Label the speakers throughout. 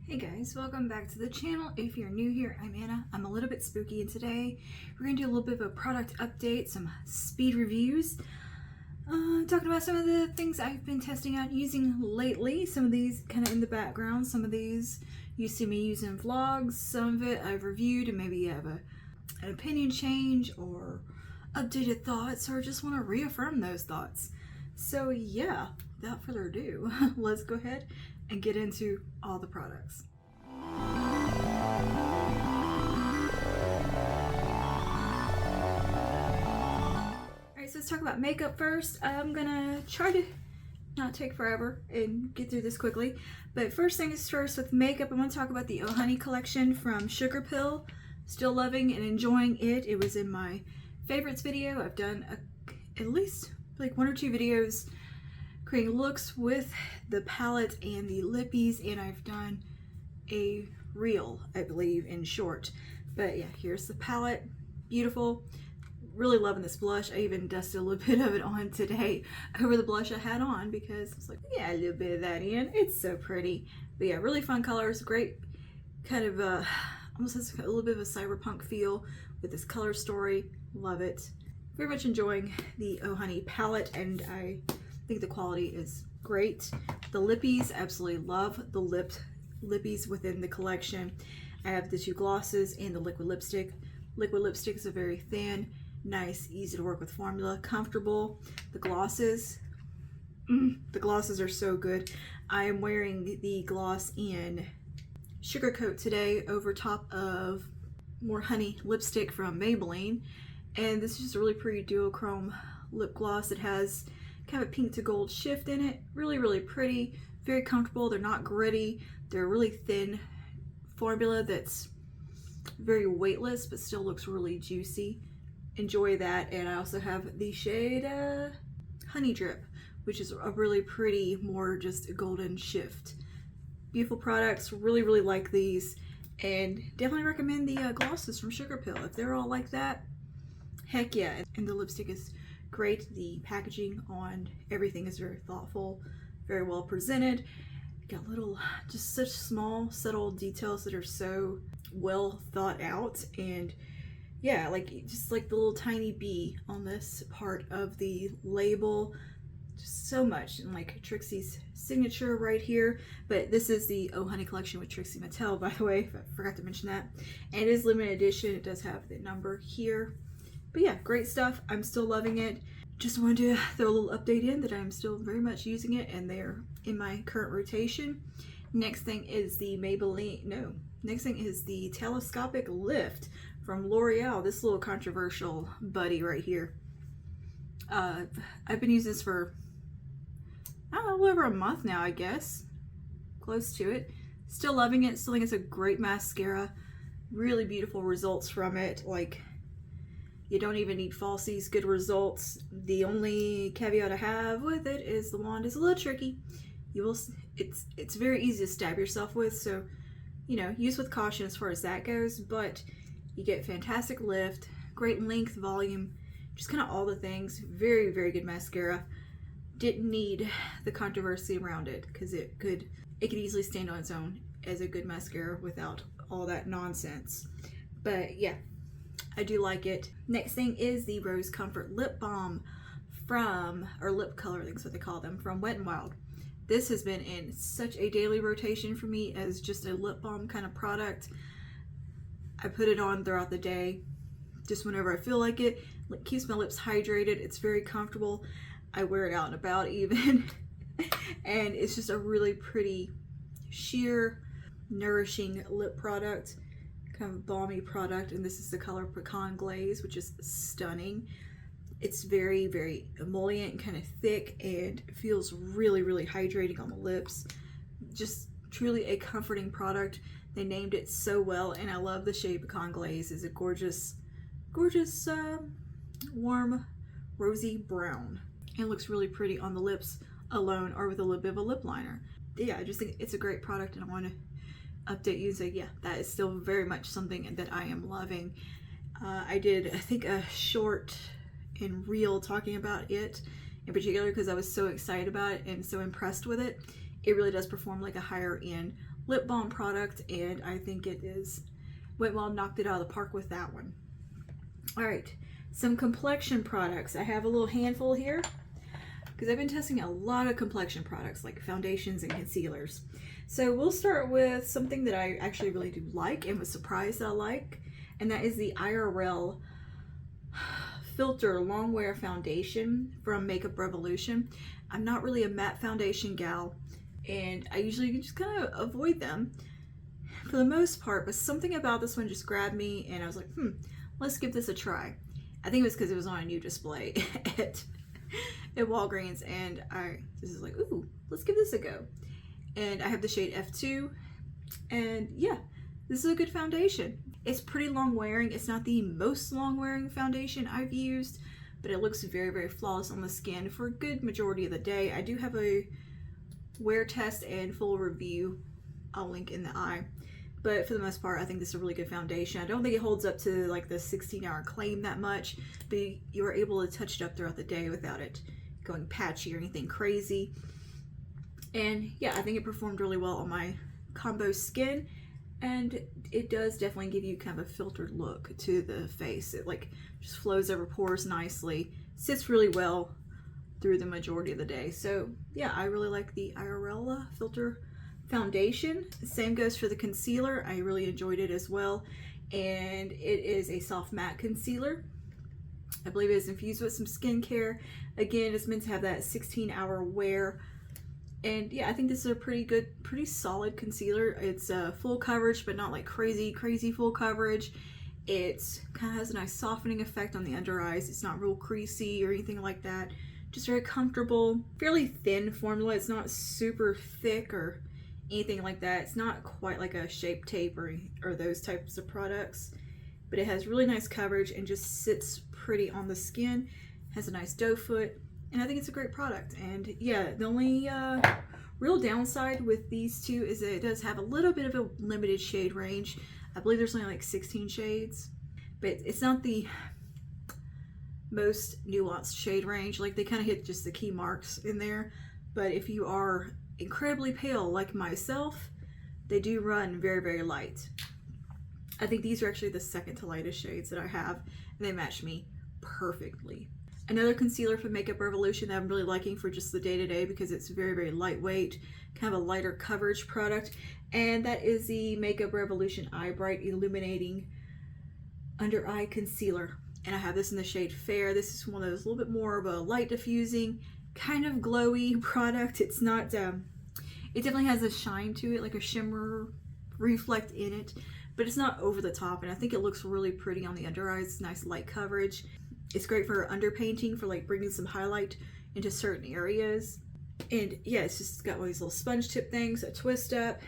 Speaker 1: Hey guys, welcome back to the channel. If you're new here, I'm Anna. I'm a little bit spooky, and today we're going to do a little bit of a product update, some speed reviews, talking about some of the things I've been testing out using lately. Some of these kind of in the background, some of these you see me use in vlogs, some of it I've reviewed and maybe you have an opinion change or updated thoughts or just want to reaffirm those thoughts. So yeah, without further ado, let's go ahead and get into all the products. Alright, so let's talk about makeup first. I'm gonna try to not take forever and get through this quickly. But first thing is first with makeup, I'm gonna talk about the Oh Honey collection from Sugar Pill. Still loving and enjoying it. It was in my favorites video. I've done at least like 1 or 2 videos creating looks with the palette and the lippies, and I've done a reel, I believe, in short. But yeah, here's the palette. Beautiful. Really loving this blush. I even dusted a little bit of it on today over the blush I had on because I was like, yeah, a little bit of that in. It's so pretty. But yeah, really fun colors. Great kind of almost has a little bit of a cyberpunk feel with this color story. Love it. Very much enjoying the Oh Honey palette, and I think the quality is great. The lippies, absolutely love the lippies within the collection. I have the 2 glosses and the liquid lipstick. Liquid lipstick is a very thin, nice, easy to work with formula, comfortable. The glosses are so good. I am wearing the gloss in Sugar Coat today over top of More Honey lipstick from Maybelline, and this is just a really pretty duochrome lip gloss. It has kind of a pink to gold shift in it. Really, really pretty. Very comfortable. They're not gritty. They're a really thin formula that's very weightless but still looks really juicy. Enjoy that. And I also have the shade Honey Drip, which is a really pretty, more just golden shift. Beautiful products. Really, really like these. And definitely recommend the glosses from Sugar Pill. If they're all like that, heck yeah. And the lipstick is great. The packaging on everything is very thoughtful, very well presented. Got little, just such small, subtle details that are so well thought out. And yeah, like just like the little tiny bee on this part of the label, just so much. And like Trixie's signature right here. But this is the Oh Honey collection with Trixie Mattel, by the way. I forgot to mention that. And it is limited edition. It does have the number here. But yeah, great stuff. I'm still loving it. Just wanted to throw a little update in that I'm still very much using it, and they're in my current rotation. Next thing is the next thing is the Telescopic Lift from L'Oreal. This little controversial buddy right here. I've been using this for, I don't know, a little over a month now, I guess. Close to it. Still loving it. Still think it's a great mascara. Really beautiful results from it. Like, you don't even need falsies, good results. The only caveat I have with it is the wand is a little tricky. It's very easy to stab yourself with, so you know, use with caution as far as that goes, but you get fantastic lift, great length, volume, just kind of all the things. Very, very good mascara. Didn't need the controversy around it because it could easily stand on its own as a good mascara without all that nonsense. But yeah, I do like it. Next thing is the Rose Comfort Lip Balm from, or lip color, I think is what they call them, from Wet n Wild. This has been in such a daily rotation for me as just a lip balm kind of product. I put it on throughout the day, just whenever I feel like it. It keeps my lips hydrated. It's very comfortable. I wear it out and about even. And it's just a really pretty, sheer, nourishing lip product. Kind of balmy product, and this is the color Pecan Glaze, which is stunning. It's very, very emollient and kind of thick, and feels really, really hydrating on the lips. Just truly a comforting product. They named it so well, and I love the shade Pecan Glaze. It's a gorgeous, gorgeous, warm, rosy brown. And it looks really pretty on the lips alone or with a little bit of a lip liner. Yeah, I just think it's a great product, and I want to update you and say, yeah, that is still very much something that I am loving. I did, I think, a short and reel talking about it in particular because I was so excited about it and so impressed with it. It really does perform like a higher end lip balm product, and I think it is went well, knocked it out of the park with that one. All right, some complexion products. I have a little handful here because I've been testing a lot of complexion products like foundations and concealers. So we'll start with something that I actually really do like and was surprised that I like, and that is the IRL Filter Long Wear Foundation from Makeup Revolution. I'm not really a matte foundation gal, and I usually just kind of avoid them for the most part, but something about this one just grabbed me and I was like, let's give this a try. I think it was because it was on a new display at Walgreens, and I just was like, ooh, let's give this a go. And I have the shade F2, and yeah, this is a good foundation. It's pretty long wearing. It's not the most long wearing foundation I've used, but it looks very, very flawless on the skin for a good majority of the day. I do have a wear test and full review I'll link in the eye, but for the most part I think this is a really good foundation. I don't think it holds up to like the 16-hour claim that much, but you are able to touch it up throughout the day without it going patchy or anything crazy. And yeah, I think it performed really well on my combo skin, and it does definitely give you kind of a filtered look to the face. It like just flows over pores nicely, sits really well through the majority of the day. So yeah, I really like the IRL Filter Foundation. Same goes for the concealer. I really enjoyed it as well, and it is a soft matte concealer. I believe it is infused with some skincare. Again, it's meant to have that 16-hour wear. And yeah, I think this is a pretty good, pretty solid concealer. It's full coverage, but not like crazy full coverage. It kind of has a nice softening effect on the under eyes. It's not real creasy or anything like that. Just very comfortable, fairly thin formula. It's not super thick or anything like that. It's not quite like a Shape Tape or those types of products, but it has really nice coverage and just sits pretty on the skin. Has a nice doe foot. And I think it's a great product. And yeah, the only real downside with these two is that it does have a little bit of a limited shade range. I believe there's only like 16 shades, but it's not the most nuanced shade range. Like they kind of hit just the key marks in there. But if you are incredibly pale like myself, they do run very, very light. I think these are actually the second to lightest shades that I have, and they match me perfectly. Another concealer from Makeup Revolution that I'm really liking for just the day-to-day because it's very, very lightweight, kind of a lighter coverage product, and that is the Makeup Revolution Eye Bright Illuminating Under Eye Concealer. And I have this in the shade Fair. This is one of those a little bit more of a light diffusing, kind of glowy product. It's not, it definitely has a shine to it, like a shimmer reflect in it, but it's not over the top, and I think it looks really pretty on the under eyes. Nice light coverage. It's great for underpainting, for like bringing some highlight into certain areas. And yeah, it's just got one of these little sponge tip things that twist up.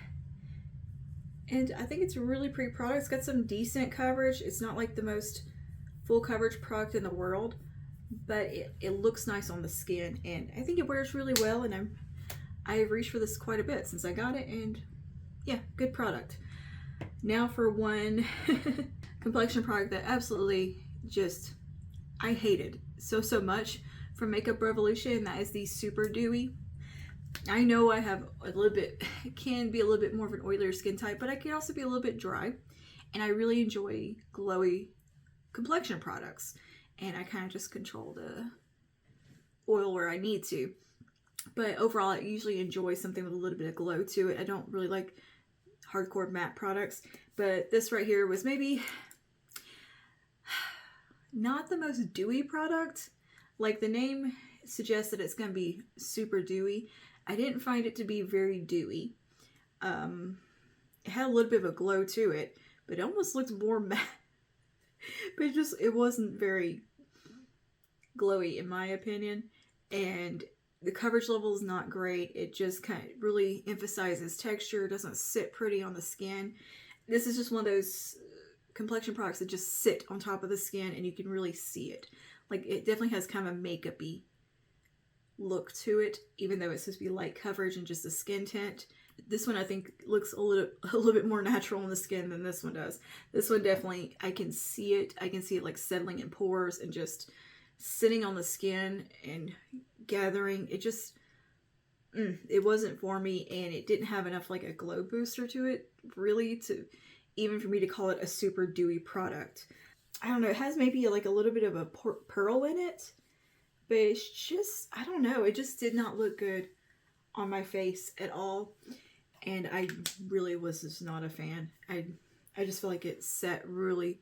Speaker 1: And I think it's a really pretty product. It's got some decent coverage. It's not like the most full coverage product in the world, but it looks nice on the skin, and I think it wears really well, and I've reached for this quite a bit since I got it, and yeah, good product. Now for one complexion product that absolutely just I hated so much from Makeup Revolution, and that is the Super Dewy. I know I have a little bit, can be a little bit more of an oilier skin type, but I can also be a little bit dry, and I really enjoy glowy complexion products, and I kind of just control the oil where I need to. But overall, I usually enjoy something with a little bit of glow to it. I don't really like hardcore matte products, but this right here was maybe not the most dewy product. Like the name suggests that it's going to be super dewy. I didn't find it to be very dewy. It had a little bit of a glow to it, but it almost looked more matte. But it wasn't very glowy in my opinion, and the coverage level is not great. It just kind of really emphasizes texture. It doesn't sit pretty on the skin. This is just one of those complexion products that just sit on top of the skin and you can really see it. Like it definitely has kind of a makeup-y look to it, even though it's supposed to be light coverage and just a skin tint. This one I think looks a little bit more natural on the skin than this one does. This one definitely, I can see it. I can see it like settling in pores and just sitting on the skin and gathering. It just, it wasn't for me, and it didn't have enough like a glow booster to it really to even for me to call it a super dewy product. I don't know, it has maybe like a little bit of a pearl in it, but it's just, I don't know, it just did not look good on my face at all, and I really was just not a fan. I just feel like it set really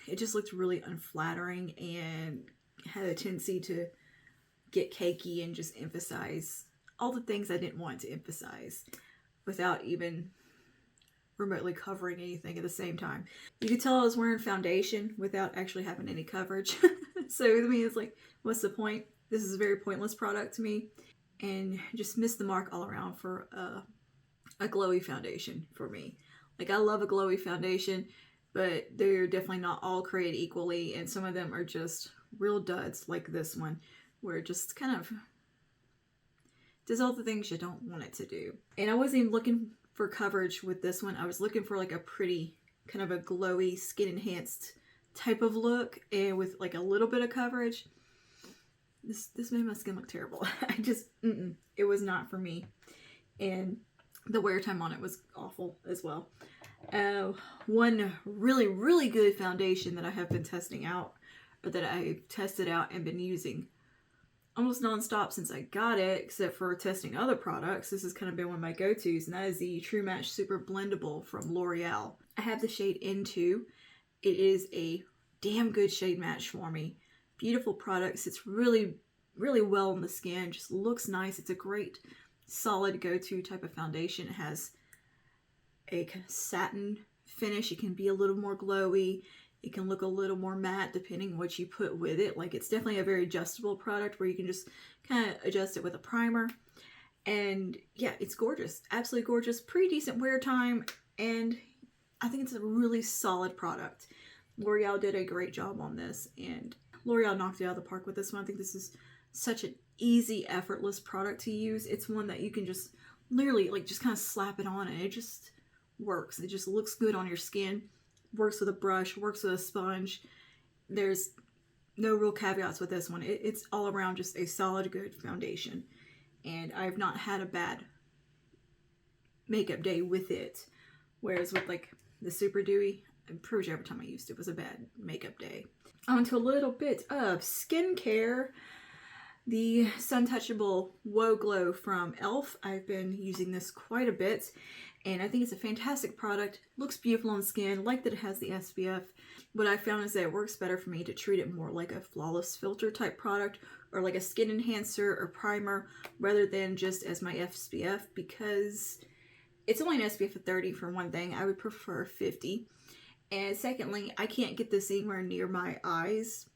Speaker 1: it just looked really unflattering and had a tendency to get cakey and just emphasize all the things I didn't want to emphasize without even remotely covering anything at the same time. You could tell I was wearing foundation without actually having any coverage. So to me, it's like, what's the point? This is a very pointless product to me, and just missed the mark all around for a glowy foundation for me. Like, I love a glowy foundation, but they're definitely not all created equally, and some of them are just real duds, like this one, where it just kind of does all the things you don't want it to do. And I wasn't even looking for coverage with this one. I was looking for like a pretty, kind of a glowy, skin enhanced type of look, and with like a little bit of coverage. This made my skin look terrible. I just, it was not for me. And the wear time on it was awful as well. One really, really good foundation that I have been testing out, or that I've tested out and been using almost non-stop since I got it, except for testing other products. This has kind of been one of my go-tos, and that is the True Match Super Blendable from L'Oreal. I have the shade N2. It is a damn good shade match for me. Beautiful product. Sits really, really well on the skin. Just looks nice. It's a great, solid go-to type of foundation. It has a kind of satin finish. It can be a little more glowy. It can look a little more matte depending what you put with it. Like, it's definitely a very adjustable product where you can just kind of adjust it with a primer. And yeah, it's gorgeous. Absolutely gorgeous. Pretty decent wear time. And I think it's a really solid product. L'Oreal did a great job on this, and L'Oreal knocked it out of the park with this one. I think this is such an easy, effortless product to use. It's one that you can just literally like just kind of slap it on, and it just works. It just looks good on your skin. Works with a brush, works with a sponge. There's no real caveats with this one. It's all around just a solid, good foundation. And I've not had a bad makeup day with it. Whereas with like the Super Dewy, I'm pretty sure every time I used it was a bad makeup day. On to a little bit of skincare. The Sun Touchable Woe Glow from e.l.f. I've been using this quite a bit, and I think it's a fantastic product. Looks beautiful on skin, like that it has the SPF. What I found is that it works better for me to treat it more like a flawless filter type product, or like a skin enhancer or primer, rather than just as my SPF, because it's only an SPF of 30 for one thing. I would prefer 50. And secondly, I can't get this anywhere near my eyes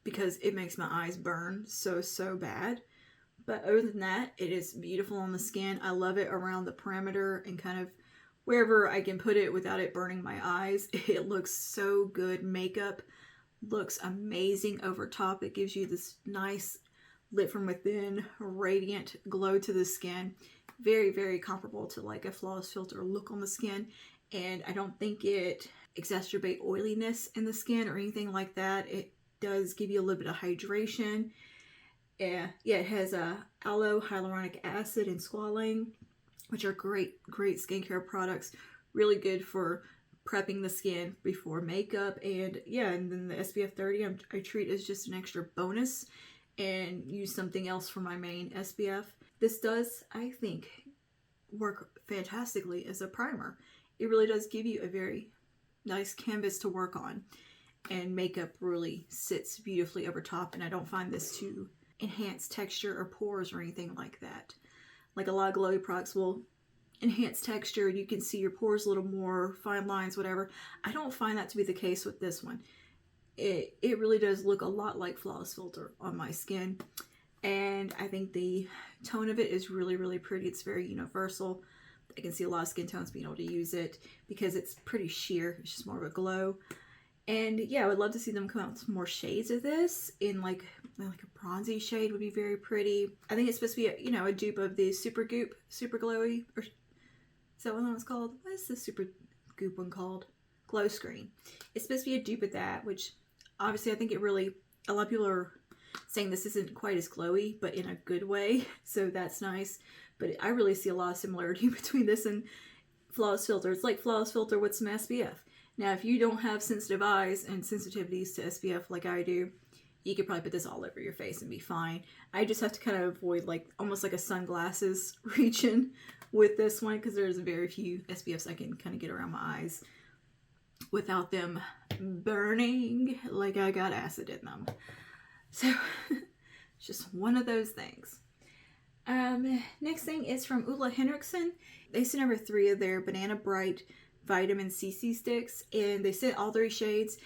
Speaker 1: because it makes my eyes burn so bad. But other than that, it is beautiful on the skin. I love it around the perimeter and kind of wherever I can put it without it burning my eyes. It looks so good. Makeup looks amazing over top. It gives you this nice lit from within, radiant glow to the skin. Very, very comparable to like a flawless filter look on the skin. And I don't think it exacerbates oiliness in the skin or anything like that. It does give you a little bit of hydration. Yeah, it has aloe, hyaluronic acid, and squalane, which are great skincare products. Really good for prepping the skin before makeup. And yeah, and then the SPF 30 I treat as just an extra bonus and use something else for my main SPF. This does, I think, work fantastically as a primer. It really does give you a very nice canvas to work on, and makeup really sits beautifully over top, and I don't find this to enhance texture or pores or anything like that. Like a lot of glowy products will enhance texture and you can see your pores a little more, fine lines, whatever. I don't find that to be the case with this one. It really does look a lot like Flawless Filter on my skin, and I think the tone of it is really, really pretty. It's very universal. I can see a lot of skin tones being able to use it because it's pretty sheer. It's just more of a glow. And yeah, I would love to see them come out with more shades of this in like a bronzy shade would be very pretty. I think it's supposed to be a dupe of the Super Goop, Super Glowy, or is that what that one's called? What is the Super Goop one called? Glow Screen. It's supposed to be a dupe of that, which obviously I think it really, a lot of people are saying this isn't quite as glowy, but in a good way. So that's nice. But I really see a lot of similarity between this and Flawless Filter. It's like Flawless Filter with some SPF. Now, if you don't have sensitive eyes and sensitivities to SPF like I do, you could probably put this all over your face and be fine. I just have to kind of avoid like almost like a sunglasses region with this one, because there's very few SPFs I can kind of get around my eyes without them burning like I got acid in them. So it's just one of those things. Next thing is from Oola Henriksen. They sent over 3 of their Banana Bright Vitamin CC sticks, and they sent all 3 shades.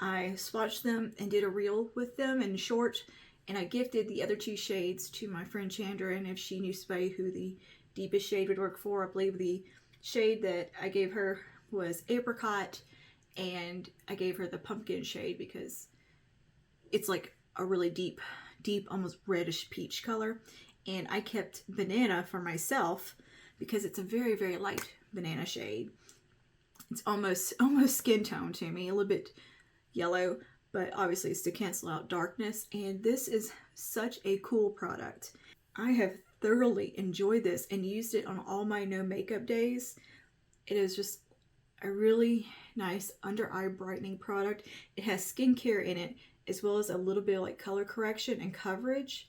Speaker 1: I swatched them and did a reel with them in short, and I gifted the other 2 shades to my friend Chandra, and if she knew somebody who the deepest shade would work for, I believe the shade that I gave her was Apricot, and I gave her the pumpkin shade because it's like a really deep, almost reddish peach color. And I kept banana for myself because it's a very, very light banana shade. It's almost skin tone to me, a little bit yellow, but obviously it's to cancel out darkness. And this is such a cool product. I have thoroughly enjoyed this and used it on all my no makeup days. It is just a really nice under eye brightening product. It has skincare in it, as well as a little bit of like color correction and coverage.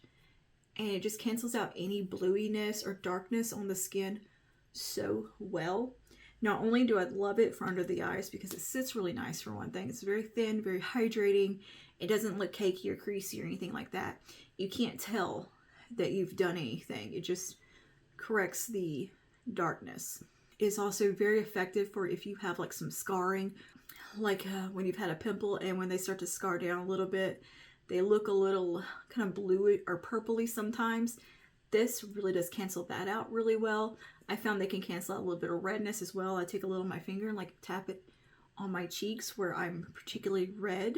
Speaker 1: And it just cancels out any bluiness or darkness on the skin so well. Not only do I love it for under the eyes because it sits really nice for one thing. It's very thin, very hydrating. It doesn't look cakey or creasy or anything like that. You can't tell that you've done anything. It just corrects the darkness. It's also very effective for if you have like some scarring, like when you've had a pimple and when they start to scar down a little bit, they look a little kind of bluey or purpley sometimes. This really does cancel that out really well. I found they can cancel out a little bit of redness as well. I take a little of my finger and like tap it on my cheeks where I'm particularly red.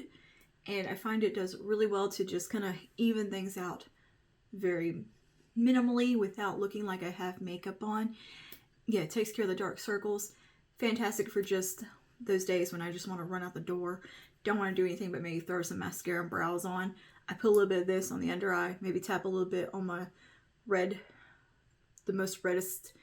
Speaker 1: And I find it does really well to just kind of even things out very minimally without looking like I have makeup on. Yeah, it takes care of the dark circles. Fantastic for just those days when I just want to run out the door. Don't want to do anything but maybe throw some mascara and brows on. I put a little bit of this on the under eye, maybe tap a little bit on my the most reddest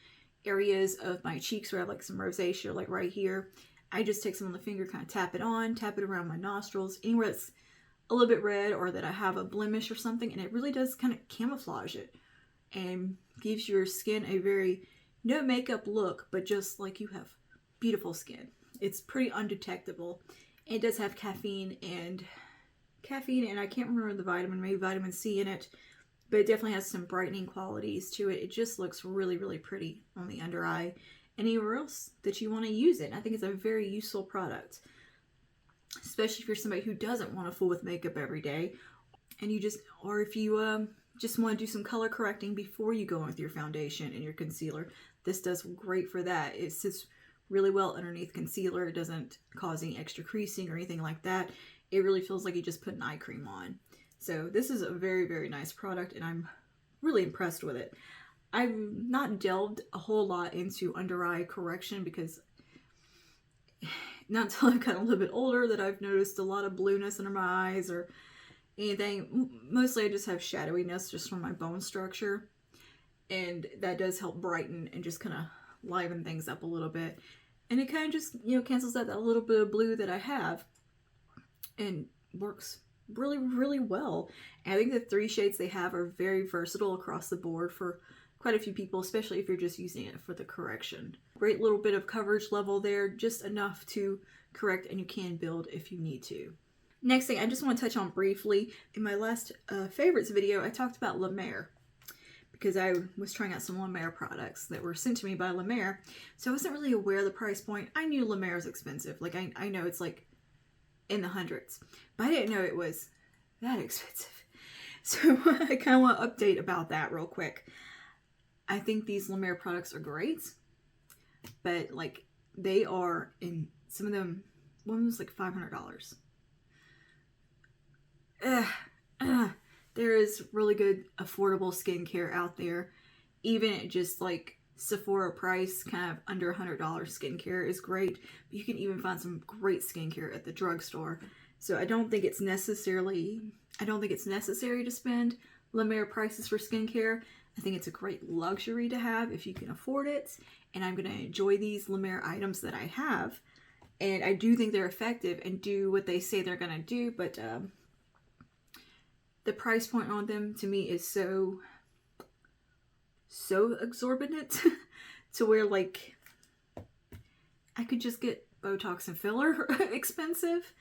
Speaker 1: areas of my cheeks where I have like some rosacea, like right here. I just take some on the finger, kind of tap it on, tap it around my nostrils, anywhere that's a little bit red or that I have a blemish or something, and it really does kind of camouflage it and gives your skin a very no makeup look, but just like you have beautiful skin. It's pretty undetectable. It does have caffeine and I can't remember the vitamin, maybe vitamin C in it, but it definitely has some brightening qualities to it. It just looks really, really pretty on the under eye. Anywhere else that you want to use it. And I think it's a very useful product, especially if you're somebody who doesn't want to fool with makeup every day, and you just, or if you just want to do some color correcting before you go in with your foundation and your concealer. This does great for that. It sits really well underneath concealer. It doesn't cause any extra creasing or anything like that. It really feels like you just put an eye cream on. So this is a very, very nice product, and I'm really impressed with it. I've not delved a whole lot into under eye correction because not until I've gotten a little bit older that I've noticed a lot of blueness under my eyes or anything. Mostly I just have shadowiness just from my bone structure, and that does help brighten and just kind of liven things up a little bit. And it kind of just, you know, cancels out that little bit of blue that I have and works really, really well. And I think the 3 shades they have are very versatile across the board for quite a few people, especially if you're just using it for the correction. Great little bit of coverage level there, just enough to correct, and you can build if you need to. Next thing I just want to touch on briefly, in my last favorites video, I talked about La Mer because I was trying out some La Mer products that were sent to me by La Mer. So I wasn't really aware of the price point. I knew La Mer is expensive. Like I know it's like in the hundreds, but I didn't know it was that expensive. So I kind of want to update about that real quick. I think these La Mer products are great, but like they are, in some of them, one was like $500. There is really good affordable skincare out there. Even at just like Sephora price, kind of under $100 skincare is great. But you can even find some great skincare at the drugstore So I don't think it's necessary to spend La Mer prices for skincare. I think it's a great luxury to have if you can afford it. And I'm going to enjoy these La Mer items that I have. And I do think they're effective and do what they say they're going to do. But the price point on them to me is so exorbitant to where, like, I could just get Botox and filler expensive.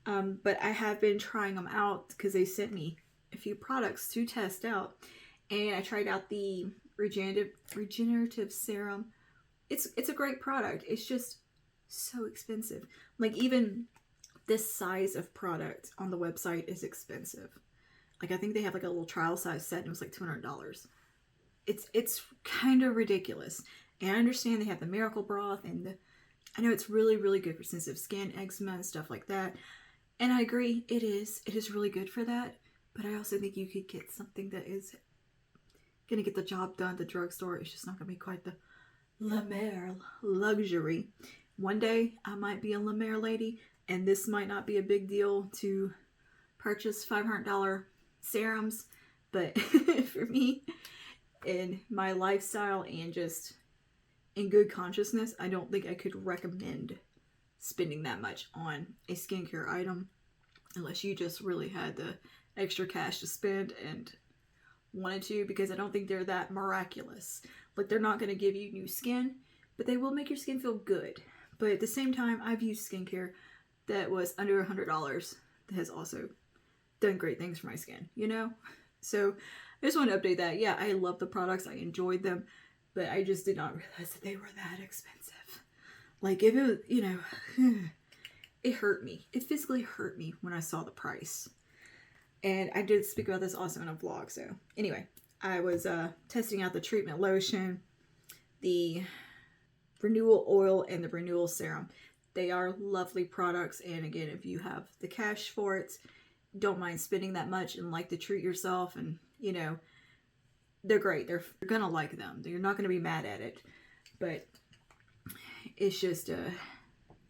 Speaker 1: But I have been trying them out because they sent me a few products to test out. And I tried out the regenerative serum. It's a great product. It's just so expensive. Like, even this size of product on the website is expensive. Like, I think they have like a little trial size set and it was like $200. It's kind of ridiculous. And I understand they have the miracle broth and I know it's really, really good for sensitive skin, eczema and stuff like that. And I agree, it is really good for that. But I also think you could get something that is going to get the job done at the drugstore. It's just not going to be quite the La Mer luxury. One day I might be a La Mer lady and this might not be a big deal to purchase $500 serums. But for me, in my lifestyle and just in good consciousness, I don't think I could recommend spending that much on a skincare item unless you just really had the extra cash to spend and wanted to, because I don't think they're that miraculous. Like, they're not going to give you new skin, but they will make your skin feel good. But at the same time, I've used skincare that was under $100 that has also done great things for my skin, you know? So I just want to update that. Yeah, I love the products. I enjoyed them, but I just did not realize that they were that expensive. Like, if it was, you know, it hurt me. It physically hurt me when I saw the price. And I did speak about this also in a vlog. So anyway, I was testing out the treatment lotion, the renewal oil, and the renewal serum. They are lovely products. And again, if you have the cash for it, don't mind spending that much and like to treat yourself, and, you know, they're great. You're going to like them. You're not going to be mad at it. But it's just,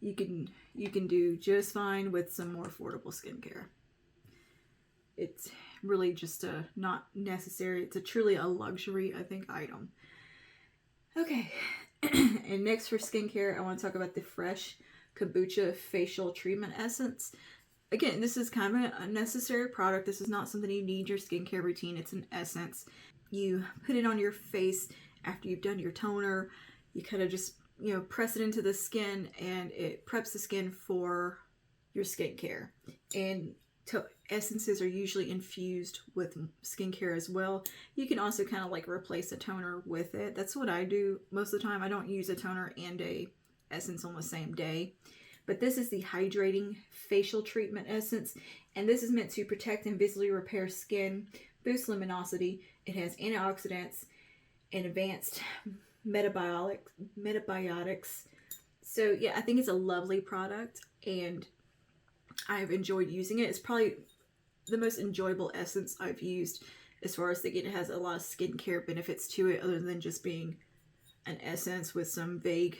Speaker 1: you can do just fine with some more affordable skincare. It's really just not necessary. It's truly a luxury, I think, item. Okay, and next for skincare, I want to talk about the Fresh Kombucha Facial Treatment Essence. Again, this is kind of an unnecessary product. This is not something you need your skincare routine. It's an essence. You put it on your face after you've done your toner. You kind of just, you know, press it into the skin and it preps the skin for your skincare. And essences are usually infused with skincare as well. You can also kind of like replace a toner with it. That's what I do most of the time. I don't use a toner and a essence on the same day. But this is the Hydrating Facial Treatment Essence. And this is meant to protect and visibly repair skin, boost luminosity. It has antioxidants and advanced metabiotics. So yeah, I think it's a lovely product and I've enjoyed using it. It's probably the most enjoyable essence I've used, as far as thinking it has a lot of skincare benefits to it other than just being an essence with some vague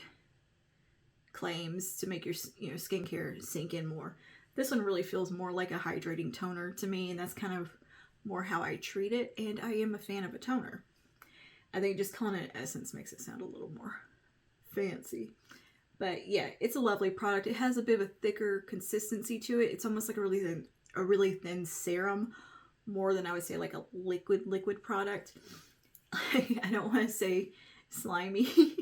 Speaker 1: claims to make your, you know, skincare sink in more. This one really feels more like a hydrating toner to me, and that's kind of more how I treat it, and I am a fan of a toner. I think just calling it an essence makes it sound a little more fancy. But yeah, it's a lovely product. It has a bit of a thicker consistency to it. It's almost like a really thin serum, more than I would say like a liquid product. I don't want to say slimy,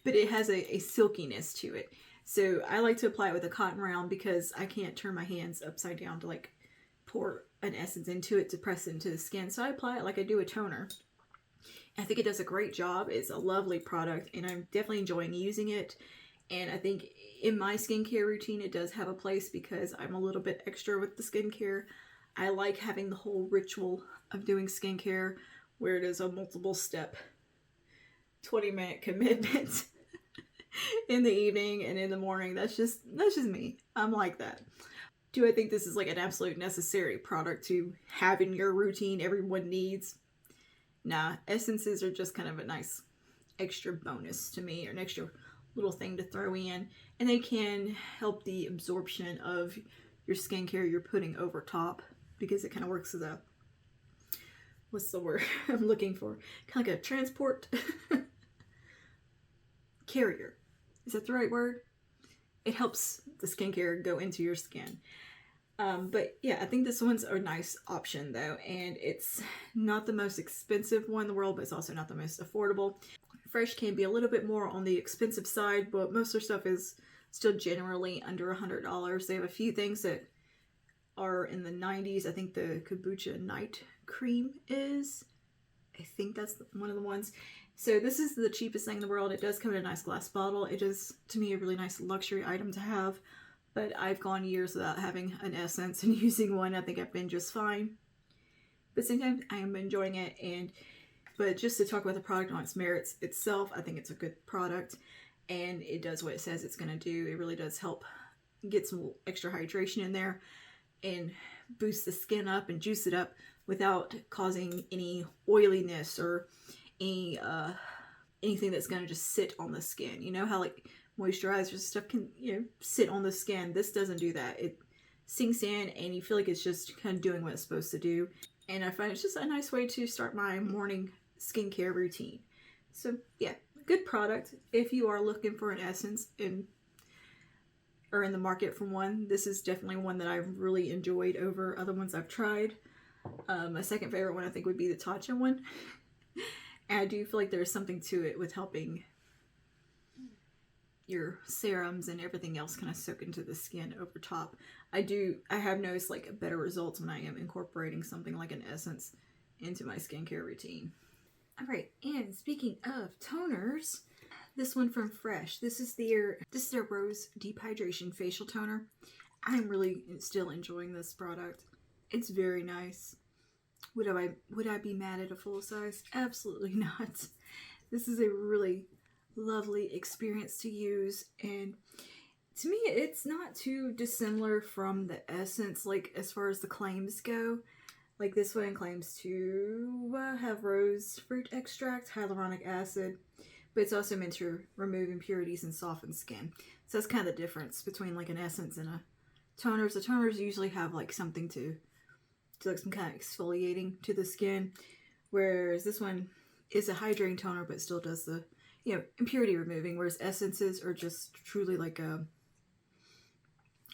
Speaker 1: but it has a silkiness to it. So I like to apply it with a cotton round because I can't turn my hands upside down to like pour an essence into it to press it into the skin. So I apply it like I do a toner. I think it does a great job. It's a lovely product and I'm definitely enjoying using it. And I think in my skincare routine, it does have a place because I'm a little bit extra with the skincare. I like having the whole ritual of doing skincare where it is a multiple step 20-minute commitment in the evening and in the morning. That's just me. I'm like that. Do I think this is like an absolute necessary product to have in your routine everyone needs? Nah, essences are just kind of a nice extra bonus to me, or an extra little thing to throw in, and they can help the absorption of your skincare you're putting over top, because it kind of works as a, what's the word I'm looking for? Kind of like a transport carrier. Is that the right word? It helps the skincare go into your skin. But yeah, I think this one's a nice option though, and it's not the most expensive one in the world, but it's also not the most affordable. Fresh can be a little bit more on the expensive side, but most of their stuff is still generally under $100. They have a few things that are in the 90s. I think the Kombucha night cream is. I think that's one of the ones. So this is the cheapest thing in the world. It does come in a nice glass bottle. It is, to me, a really nice luxury item to have. But I've gone years without having an essence and using one. I think I've been just fine. But sometimes I am enjoying it. But just to talk about the product on its merits itself, I think it's a good product. And it does what it says it's going to do. It really does help get some extra hydration in there and boost the skin up and juice it up without causing any oiliness or any anything that's going to just sit on the skin. You know how like moisturizers and stuff can, you know, sit on the skin. This doesn't do that. It sinks in and you feel like it's just kind of doing what it's supposed to do. And I find it's just a nice way to start my morning skincare routine. So yeah, good product. If you are looking for an essence or in the market for one, this is definitely one that I've really enjoyed over other ones I've tried. My second favorite one I think would be the Tatcha one. And I do feel like there's something to it with helping your serums and everything else kind of soak into the skin over top. I have noticed like better results when I am incorporating something like an essence into my skincare routine. Alright, and speaking of toners, this one from Fresh. This is their Rose Deep Hydration Facial Toner. I'm really still enjoying this product. It's very nice. Would I be mad at a full size? Absolutely not. This is a really lovely experience to use, and to me it's not too dissimilar from the essence, like as far as the claims go. Like this one claims to have rose fruit extract, hyaluronic acid, but it's also meant to remove impurities and soften skin. So that's kind of the difference between like an essence and a toner. So toners usually have like something to like some kind of exfoliating to the skin, whereas this one is a hydrating toner but still does the, you know, impurity removing, whereas essences are just truly like an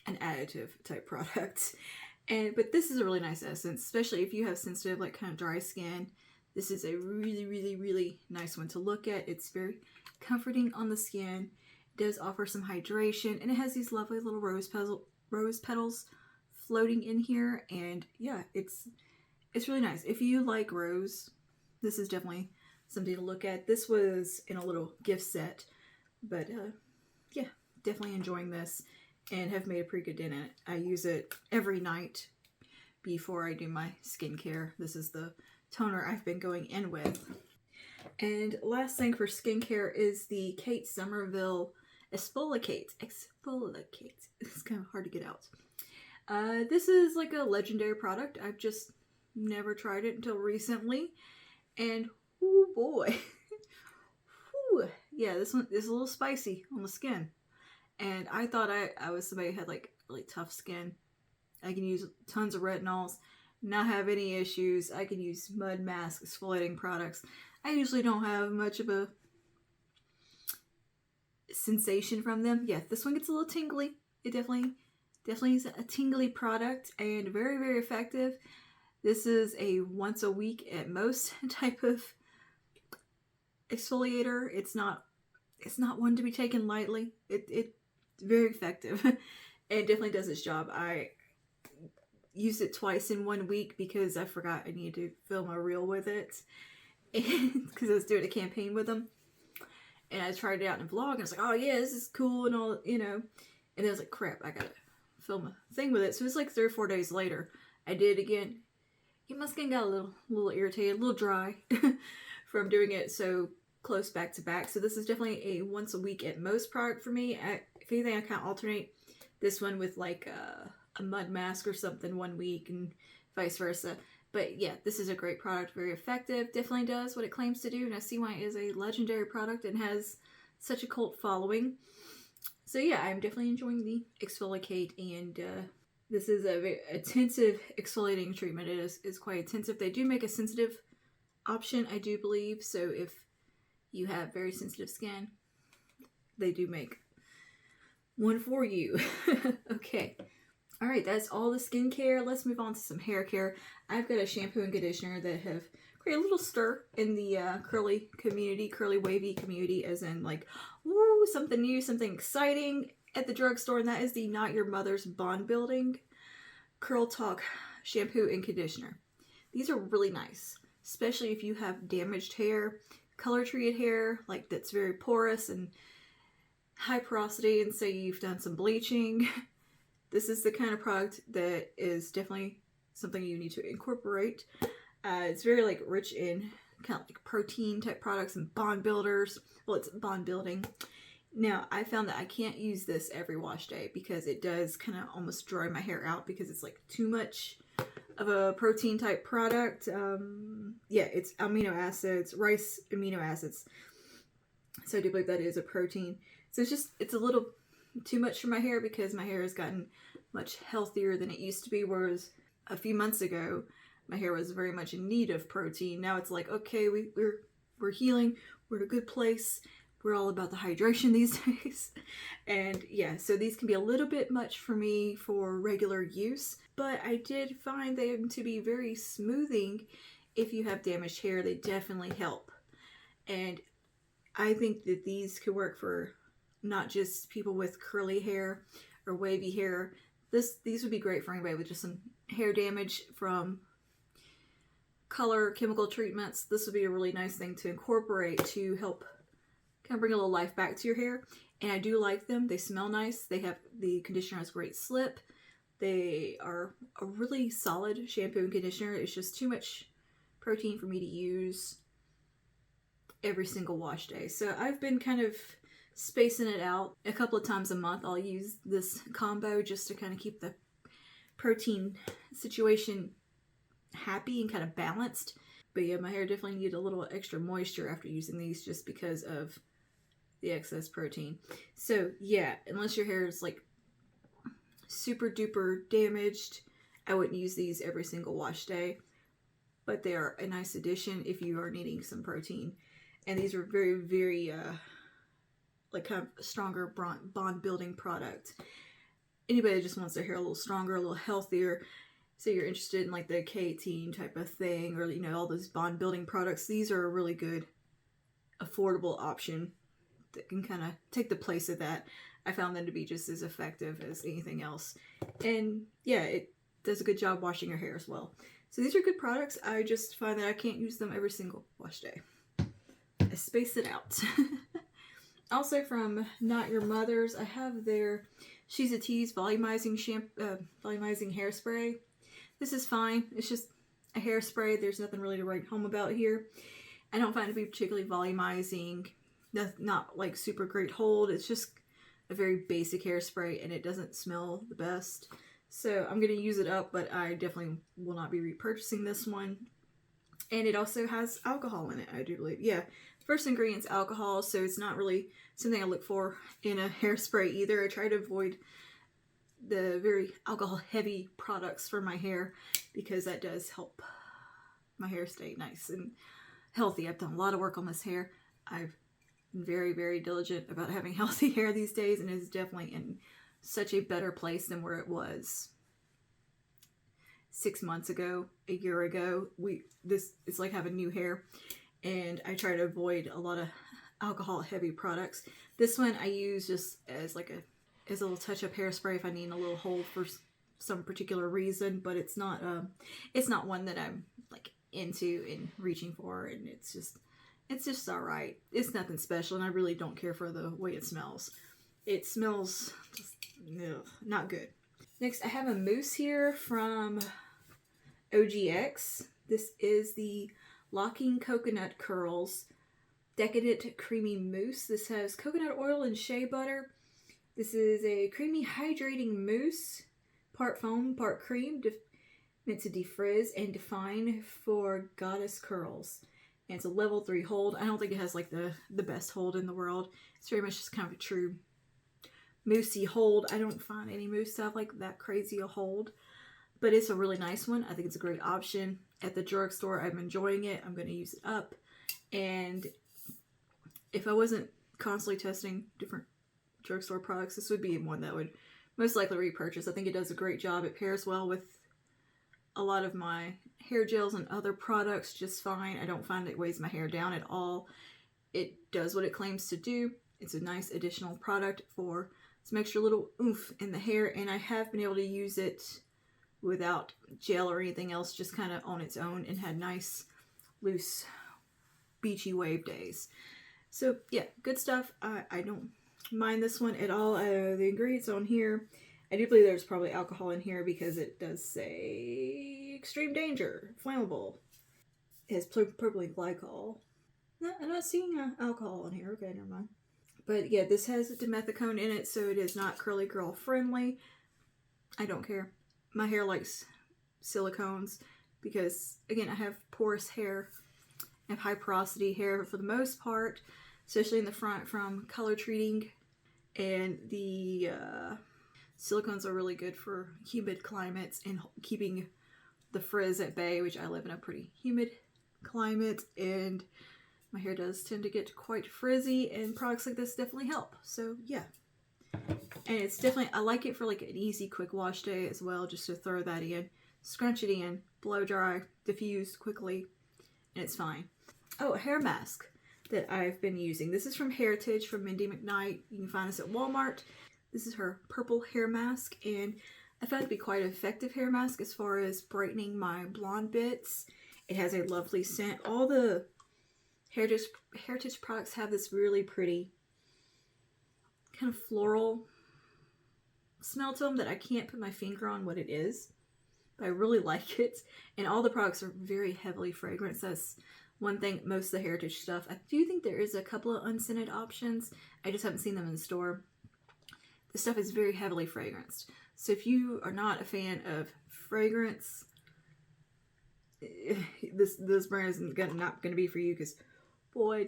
Speaker 1: additive type product. But this is a really nice essence, especially if you have sensitive, like kind of dry skin. This is a really, really, really nice one to look at. It's very comforting on the skin. It does offer some hydration, and it has these lovely little rose petals floating in here. And yeah, it's really nice. If you like rose, this is definitely something to look at. This was in a little gift set, but yeah, definitely enjoying this. And have made a pretty good dent in it. I use it every night before I do my skincare. This is the toner I've been going in with. And last thing for skincare is the Kate Somerville Exfoliate. It's kind of hard to get out. This is like a legendary product. I've just never tried it until recently. And oh boy. Whew. Yeah, this one is a little spicy on the skin. And I thought I was somebody who had like really tough skin. I can use tons of retinols, not have any issues. I can use mud mask, exfoliating products. I usually don't have much of a sensation from them. Yeah, this one gets a little tingly. It definitely is a tingly product and very, very effective. This is a once a week at most type of exfoliator. It's not one to be taken lightly. It's very effective. It definitely does its job. I used it twice in 1 week because I forgot I needed to film a reel with it, because I was doing a campaign with them, and I tried it out in a vlog and I was like, oh yeah, this is cool and all, you know, and then I was like, crap, I gotta film a thing with it. So it was like 3 or 4 days later I did it again. Yeah, my skin got a little irritated, a little dry from doing it so close back to back. So this is definitely a once a week at most product for me. If anything, I kind of alternate this one with like a mud mask or something 1 week and vice versa. But yeah, this is a great product, very effective, definitely does what it claims to do, and I see why it is a legendary product and has such a cult following. So yeah, I'm definitely enjoying the Exfoliate and This is a very intensive exfoliating treatment. It is quite intensive. They do make a sensitive option, I do believe. So if you have very sensitive skin, they do make one for you. Okay. All right, that's all the skincare. Let's move on to some hair care. I've got a shampoo and conditioner that have created a little stir in the curly community, curly wavy community, as in like, woo, something new, something exciting at the drugstore, and that is the Not Your Mother's Bond Building Curl Talk shampoo and conditioner. These are really nice, especially if you have damaged hair, color treated hair, like that's very porous and high porosity, and say you've done some bleaching. This is the kind of product that is definitely something you need to incorporate. It's very like rich in kind of like protein type products and bond builders. Well, it's bond building. Now, I found that I can't use this every wash day because it does kind of almost dry my hair out because it's like too much of a protein type product. Yeah, it's amino acids, rice amino acids. So I do believe that is a protein. So it's a little too much for my hair because my hair has gotten much healthier than it used to be, whereas a few months ago my hair was very much in need of protein. Now it's like, okay, we're healing, we're in a good place, we're all about the hydration these days. And yeah, so these can be a little bit much for me for regular use, but I did find them to be very smoothing. If you have damaged hair, they definitely help. And I think that these could work for not just people with curly hair or wavy hair. These would be great for anybody with just some hair damage from color chemical treatments. This would be a really nice thing to incorporate to help kind of bring a little life back to your hair. And I do like them. They smell nice. The conditioner has great slip. They are a really solid shampoo and conditioner. It's just too much protein for me to use every single wash day. So I've been kind of spacing it out. A couple of times a month I'll use this combo just to kind of keep the protein situation happy and kind of balanced. But yeah, my hair definitely needed a little extra moisture after using these just because of the excess protein. So yeah, unless your hair is like super duper damaged, I wouldn't use these every single wash day. But they are a nice addition if you are needing some protein. And these are very, very like kind of stronger bond building product. Anybody that just wants their hair a little stronger, a little healthier, so you're interested in like the K18 type of thing, or you know, all those bond building products, these are a really good affordable option that can kind of take the place of that. I found them to be just as effective as anything else. And yeah, it does a good job washing your hair as well. So these are good products. I just find that I can't use them every single wash day. I space it out. Also from Not Your Mother's, I have their She's a Tease volumizing hairspray. This is fine. It's just a hairspray. There's nothing really to write home about here. I don't find it to be particularly volumizing. Not like super great hold. It's just a very basic hairspray and it doesn't smell the best. So I'm going to use it up, but I definitely will not be repurchasing this one. And it also has alcohol in it, I do believe. Yeah, first ingredient's alcohol, so it's not really something I look for in a hairspray either. I try to avoid the very alcohol heavy products for my hair because that does help my hair stay nice and healthy. I've done a lot of work on this hair. I've been very, very diligent about having healthy hair these days, and it's definitely in such a better place than where it was 6 months ago, a year ago. It's like having new hair, and I try to avoid a lot of alcohol heavy products. This one I use just as like a little touch-up hairspray if I need a little hold for some particular reason, but it's not one that I'm like into and reaching for, and it's just all right. It's nothing special, and I really don't care for the way it smells. It smells just not good. Next, I have a mousse here from OGX. This is the Locking Coconut Curls Decadent Creamy Mousse. This has coconut oil and shea butter. This is a creamy hydrating mousse, part foam, part cream, meant to defrizz and define for goddess curls. And it's a level 3 hold. I don't think it has like the best hold in the world. It's very much just kind of a true moussey hold. I don't find any mousse stuff like that crazy a hold, but it's a really nice one. I think it's a great option. At the drugstore, I'm enjoying it. I'm going to use it up. And if I wasn't constantly testing different drugstore products, this would be one that I would most likely repurchase. I think it does a great job. It pairs well with a lot of my hair gels and other products just fine. I don't find it weighs my hair down at all. It does what it claims to do. It's a nice additional product for some extra little oomph in the hair, and I have been able to use it without gel or anything else, just kind of on its own, and had nice, loose, beachy wave days. So yeah, good stuff. I don't mind this one at all. The ingredients on here, I do believe there's probably alcohol in here because it does say extreme danger, flammable. It has propylene glycol. No, I'm not seeing alcohol in here. Okay, never mind. But yeah, this has dimethicone in it, so it is not curly girl friendly. I don't care. My hair likes silicones because, again, I have porous hair. I have high porosity hair for the most part, especially in the front from color treating. And the silicones are really good for humid climates and keeping the frizz at bay, which I live in a pretty humid climate, and my hair does tend to get quite frizzy, and products like this definitely help. So yeah. And it's definitely, I like it for like an easy quick wash day as well, just to throw that in, scrunch it in, blow dry, diffuse quickly, and it's fine. Oh, a hair mask that I've been using. This is from Heritage, from Mindy McKnight. You can find this at Walmart. This is her purple hair mask, and I found it to be quite an effective hair mask as far as brightening my blonde bits. It has a lovely scent. All the Heritage products have this really pretty kind of floral smell to them that I can't put my finger on what it is, but I really like it. And all the products are very heavily fragranced. That's one thing, most of the Heritage stuff. I do think there is a couple of unscented options. I just haven't seen them in the store. The stuff is very heavily fragranced. So if you are not a fan of fragrance, this brand is not going to be for you, because boy,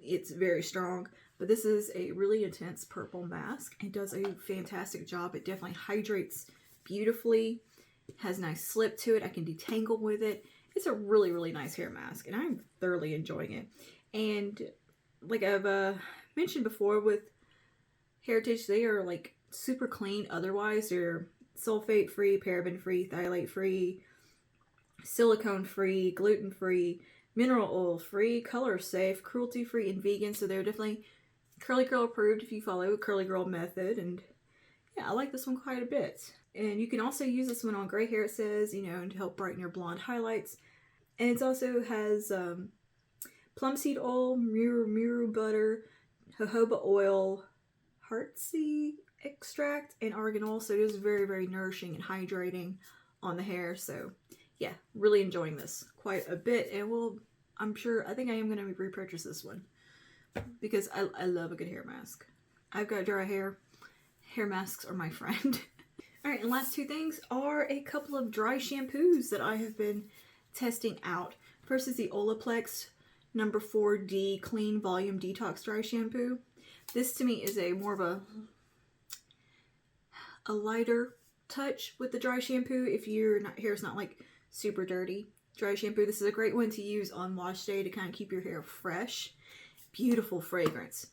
Speaker 1: it's very strong. But this is a really intense purple mask. It does a fantastic job. It definitely hydrates beautifully. Has a nice slip to it. I can detangle with it. It's a really, really nice hair mask, and I'm thoroughly enjoying it. And like I've mentioned before with Heritage, they are like super clean otherwise. They're sulfate free, paraben free, phthalate free, silicone free, gluten free, mineral oil free, color safe, cruelty free, and vegan. So they're definitely Curly Girl approved if you follow Curly Girl method. And yeah, I like this one quite a bit. And you can also use this one on gray hair, it says, you know, to help brighten your blonde highlights. And it also has plum seed oil, miru butter, jojoba oil, heartseed extract, and argan oil. So it is very, very nourishing and hydrating on the hair. So yeah, really enjoying this quite a bit. And I think I am going to repurchase this one because I love a good hair mask. I've got dry hair. Hair masks are my friend. Alright, and last two things are a couple of dry shampoos that I have been testing out. First is the Olaplex number 4D Clean Volume Detox Dry Shampoo. This to me is a more of a lighter touch with the dry shampoo. If your hair's not like super dirty, dry shampoo, this is a great one to use on wash day to kind of keep your hair fresh. Beautiful fragrance.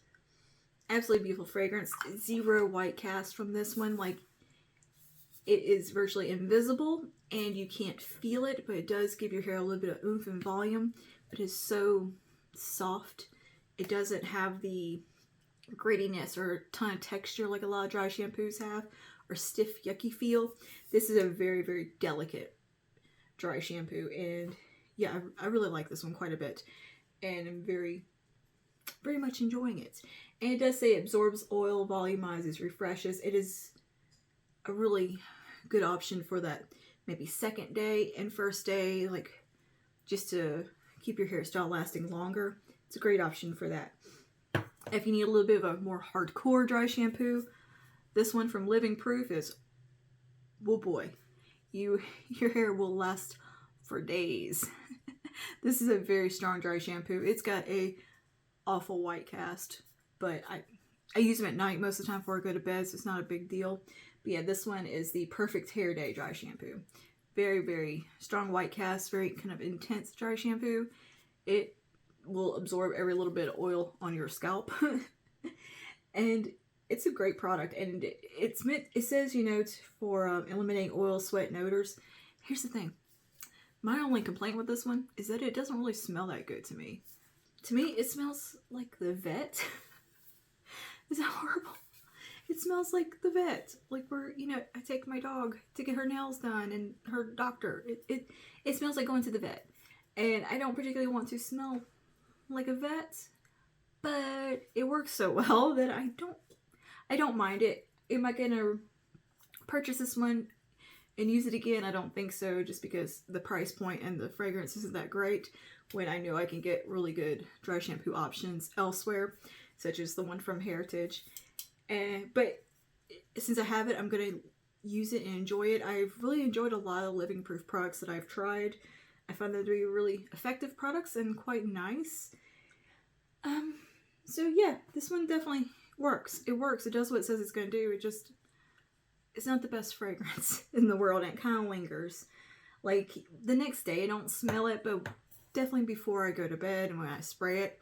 Speaker 1: Absolutely beautiful fragrance. Zero white cast from this one. Like, it is virtually invisible and you can't feel it, but it does give your hair a little bit of oomph and volume. It is so soft. It doesn't have the grittiness or a ton of texture like a lot of dry shampoos have, or stiff, yucky feel. This is a very, very delicate dry shampoo, and yeah, I really like this one quite a bit, and I'm very, very much enjoying it. And it does say it absorbs oil, volumizes, refreshes. It is a really good option for that maybe second day and first day, like just to keep your hairstyle lasting longer. It's a great option for that. If you need a little bit of a more hardcore dry shampoo, this one from Living Proof is, oh boy, your hair will last for days. This is a very strong dry shampoo. It's got a awful white cast, but I use them at night most of the time before I go to bed, so it's not a big deal. But yeah, this one is the perfect hair day dry shampoo. Very, very strong white cast, very kind of intense dry shampoo. It will absorb every little bit of oil on your scalp. And it's a great product. And it says, you know, for eliminating oil, sweat, and odors. Here's the thing. My only complaint with this one is that it doesn't really smell that good to me. To me, it smells like the vet. Is that horrible? It smells like the vet. Like where, you know, I take my dog to get her nails done and her doctor. It smells like going to the vet. And I don't particularly want to smell like a vet, but it works so well that I don't mind it. Am I gonna purchase this one and use it again? I don't think so, just because the price point and the fragrance isn't that great, when I know I can get really good dry shampoo options elsewhere, such as the one from Heritage. But since I have it, I'm going to use it and enjoy it. I've really enjoyed a lot of living proof products that I've tried. I found them to be really effective products and quite nice. So yeah, this one definitely works. It works. It does what it says it's going to do. It's not the best fragrance in the world, and it kind of lingers. Like the next day I don't smell it, but definitely before I go to bed and when I spray it,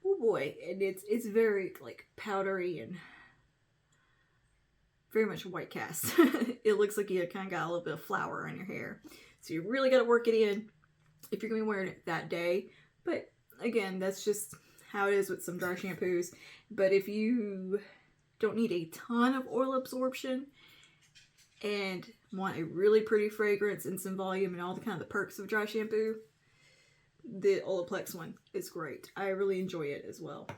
Speaker 1: oh boy, and it's very like powdery and very much white cast. It looks like you kind of got a little bit of flour on your hair. So you really got to work it in if you're going to be wearing it that day. But again, that's just how it is with some dry shampoos. But if you don't need a ton of oil absorption and want a really pretty fragrance and some volume and all the kind of the perks of dry shampoo, the Olaplex one is great. I really enjoy it as well.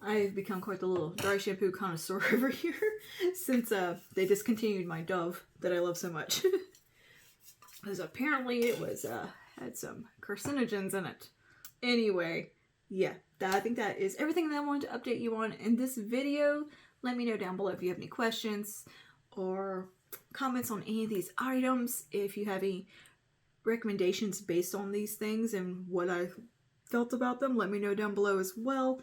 Speaker 1: I've become quite the little dry shampoo connoisseur over here since they discontinued my Dove that I love so much. Because apparently it was had some carcinogens in it. Anyway, yeah, I think that is everything that I wanted to update you on in this video. Let me know down below if you have any questions or comments on any of these items. If you have any recommendations based on these things and what I felt about them, let me know down below as well.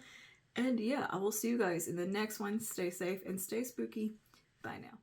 Speaker 1: And yeah, I will see you guys in the next one. Stay safe and stay spooky. Bye now.